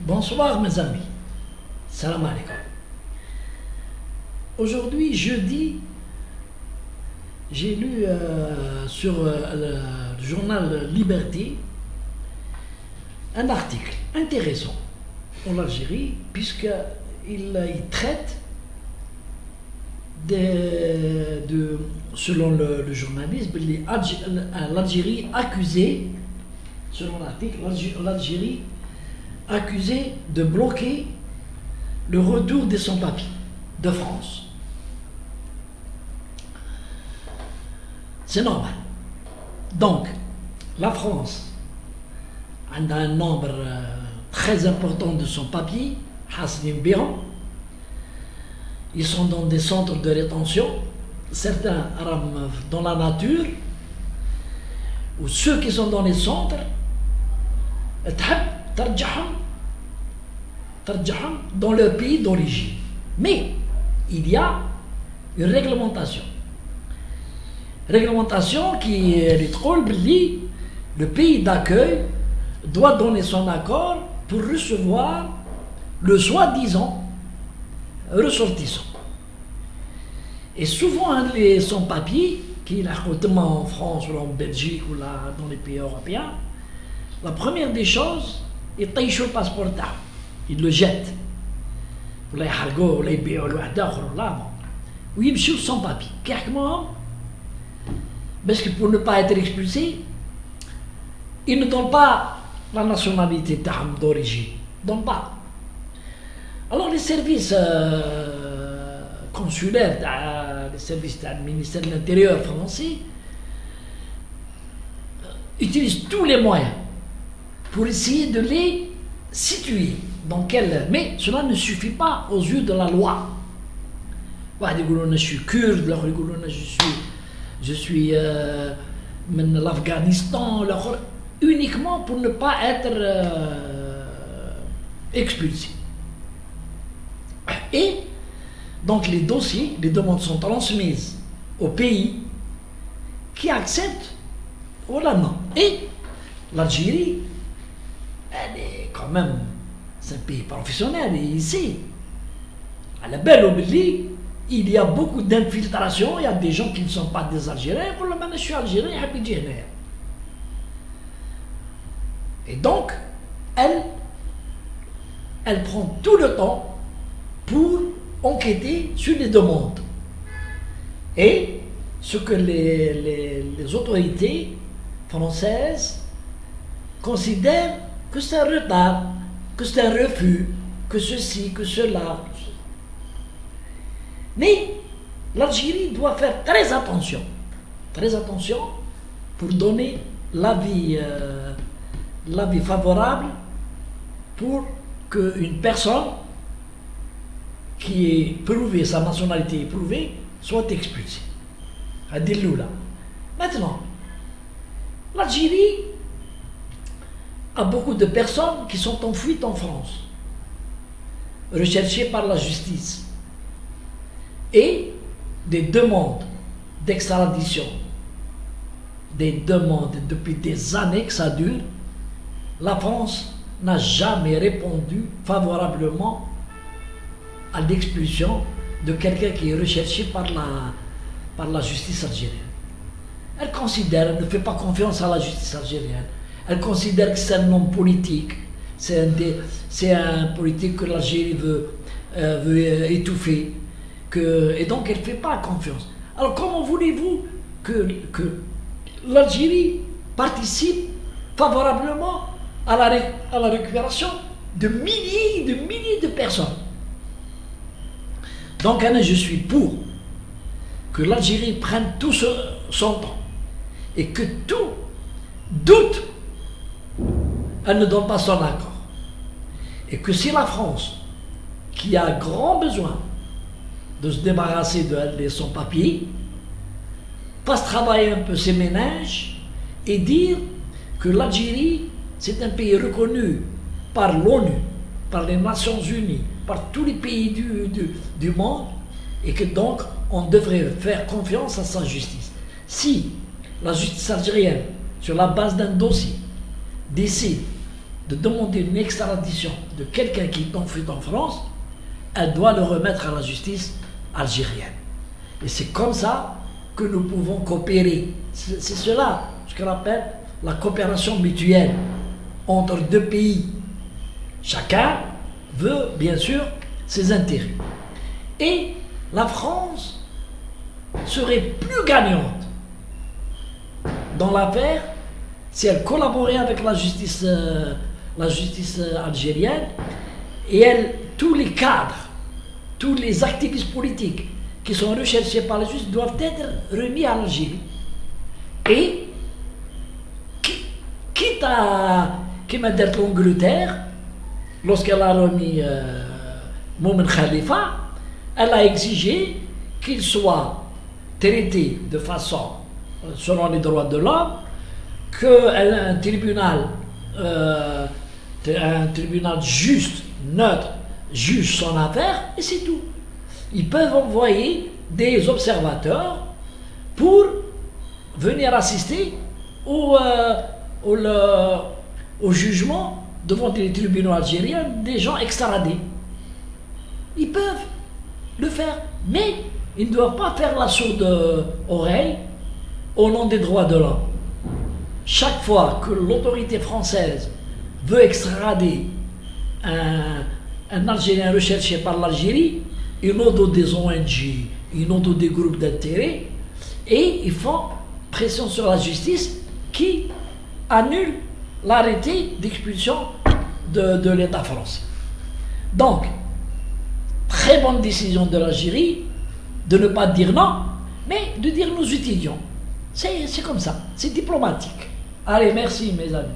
Bonsoir mes amis, salam alaikum. Aujourd'hui, jeudi, j'ai lu sur le journal Liberté un article intéressant en Algérie, puisqu'il traite selon le journalisme, l'Algérie accusée, selon l'article, l'Algérie accusée de bloquer le retour des sans-papiers de France. C'est normal. Donc, la France a un nombre très important de sans-papiers, ils sont dans des centres de rétention, certains rament dans la nature, ou ceux qui sont dans les centres, dans leur pays d'origine. Mais il y a une réglementation. Réglementation qui est le pays d'accueil doit donner son accord pour recevoir le soi-disant ressortissant. Et souvent, les sans-papiers, qui sont en France ou en Belgique ou là, dans les pays européens, la première des choses, ils taillent le passeport, ils le jettent. Ou les hargos, ou les béos, ou ils sont sans papier. Parce que pour ne pas être expulsés, ils ne donnent pas la nationalité d'origine. Ils ne donnent pas. Alors les services consulaires, les services du ministère de l'Intérieur français utilisent tous les moyens pour essayer de les situer dans quel... Mais cela ne suffit pas aux yeux de la loi. Je suis kurde, je suis de l'Afghanistan, uniquement pour ne pas être expulsé. Et donc les dossiers, les demandes sont transmises au pays qui accepte ou là non. Et l'Algérie, elle est quand même, c'est un pays professionnel, et ici, à la belle Obélie, il y a beaucoup d'infiltration, il y a des gens qui ne sont pas des Algériens, pour le moment je suis Algérien, et donc, elle prend tout le temps pour enquêter sur les demandes. Et ce que les autorités françaises considèrent que c'est un retard, que c'est un refus, que ceci, que cela. Mais l'Algérie doit faire très attention pour donner l'avis favorable pour qu'une personne qui est prouvée, sa nationalité est prouvée, soit expulsée. Maintenant, l'Algérie a beaucoup de personnes qui sont en fuite en France, recherchées par la justice, et des demandes d'extradition, des demandes depuis des années que ça dure. La France n'a jamais répondu favorablement à l'expulsion de quelqu'un qui est recherché par la justice algérienne. Elle considère, elle ne fait pas confiance à la justice algérienne. Elle considère que c'est un homme politique, c'est un politique que l'Algérie veut étouffer, et donc elle ne fait pas confiance. Alors comment voulez-vous que l'Algérie participe favorablement à la récupération de milliers de personnes? Donc je suis pour que l'Algérie prenne tout son temps et que tout doute, elle ne donne pas son accord. Et que si la France, qui a grand besoin de se débarrasser de son papier, fasse travailler un peu ses ménages et dire que l'Algérie, c'est un pays reconnu par l'ONU, par les Nations Unies, par tous les pays du monde, et que donc on devrait faire confiance à sa justice. Si la justice algérienne, sur la base d'un dossier, décide de demander une extradition de quelqu'un qui est en fuite en France, elle doit le remettre à la justice algérienne. Et c'est comme ça que nous pouvons coopérer. C'est cela, ce qu'on appelle la coopération mutuelle entre deux pays. Chacun veut, bien sûr, ses intérêts. Et la France serait plus gagnante dans l'affaire si elle collaborait avec la justice algérienne et tous les cadres, tous les activistes politiques qui sont recherchés par la justice doivent être remis à l'Algérie. Et quitte à l'Angleterre, lorsqu'elle a remis Moumen Khalifa, elle a exigé qu'il soit traité de façon selon les droits de l'homme, qu'un tribunal juste, neutre, juge son affaire, et c'est tout. Ils peuvent envoyer des observateurs pour venir assister au jugement devant les tribunaux algériens des gens extradés. Ils peuvent le faire, mais ils ne doivent pas faire la sourde oreille au nom des droits de l'homme. Chaque fois que l'autorité française veut extrader un Algérien recherché par l'Algérie, ils notent des ONG, ils notent des groupes d'intérêt et ils font pression sur la justice qui annule l'arrêté d'expulsion de l'État français. Donc, très bonne décision de l'Algérie de ne pas dire non, mais de dire nous étudions. C'est comme ça, c'est diplomatique. Allez, merci mes amis.